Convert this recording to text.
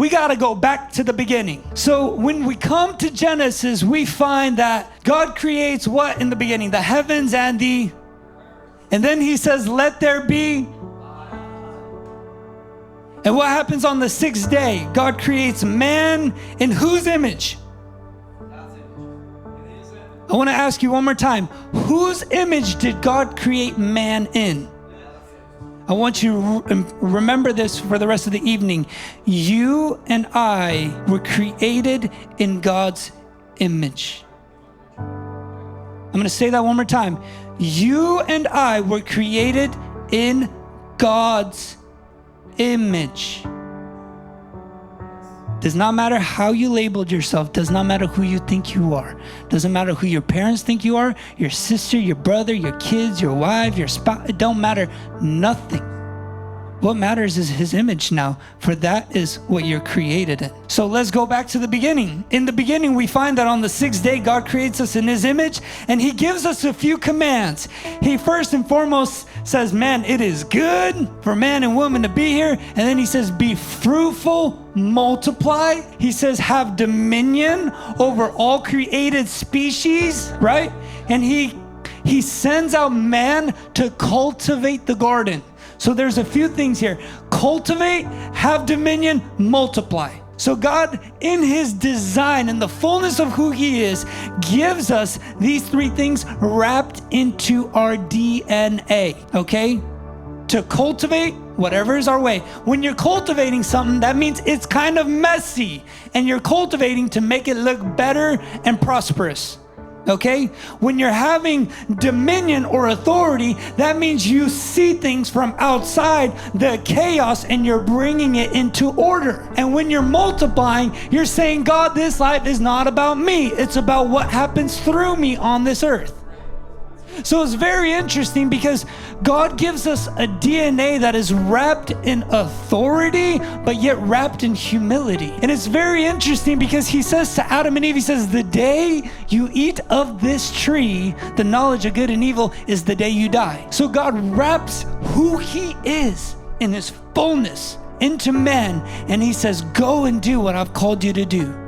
we got to go back to the beginning. So when we come to Genesis, we find that God creates what in the beginning? The heavens and then he says, let there be. And what happens on the sixth day? God creates man in whose image? I want to ask you one more time. Whose image did God create man in? I want you to remember this for the rest of the evening. You and I were created in God's image. I'm going to say that one more time. You and I were created in God's image. Does not matter how you labeled yourself. Does not matter who you think you are. Doesn't matter who your parents think you are, your sister, your brother, your kids, your wife, your spouse. It don't matter. Nothing. What matters is his image now, for that is what you're created in. So let's go back to the beginning. In the beginning, we find that on the sixth day, God creates us in his image, and he gives us a few commands. He first and foremost says, man, it is good for man and woman to be here. And then he says, be fruitful, multiply. He says, have dominion over all created species, right? And he sends out man to cultivate the garden. So there's a few things here. Cultivate, have dominion, multiply. So God, in his design and the fullness of who he is, gives us these three things wrapped into our DNA, okay? To cultivate whatever is our way. When you're cultivating something, that means it's kind of messy, and you're cultivating to make it look better and prosperous. Okay? When you're having dominion or authority, that means you see things from outside the chaos and you're bringing it into order. And when you're multiplying, you're saying, God, this life is not about me. It's about what happens through me on this earth. So it's very interesting because God gives us a DNA that is wrapped in authority, but yet wrapped in humility. And it's very interesting because he says to Adam and Eve, he says, the day you eat of this tree, the knowledge of good and evil is the day you die. So God wraps who he is in his fullness into man, and he says, go and do what I've called you to do.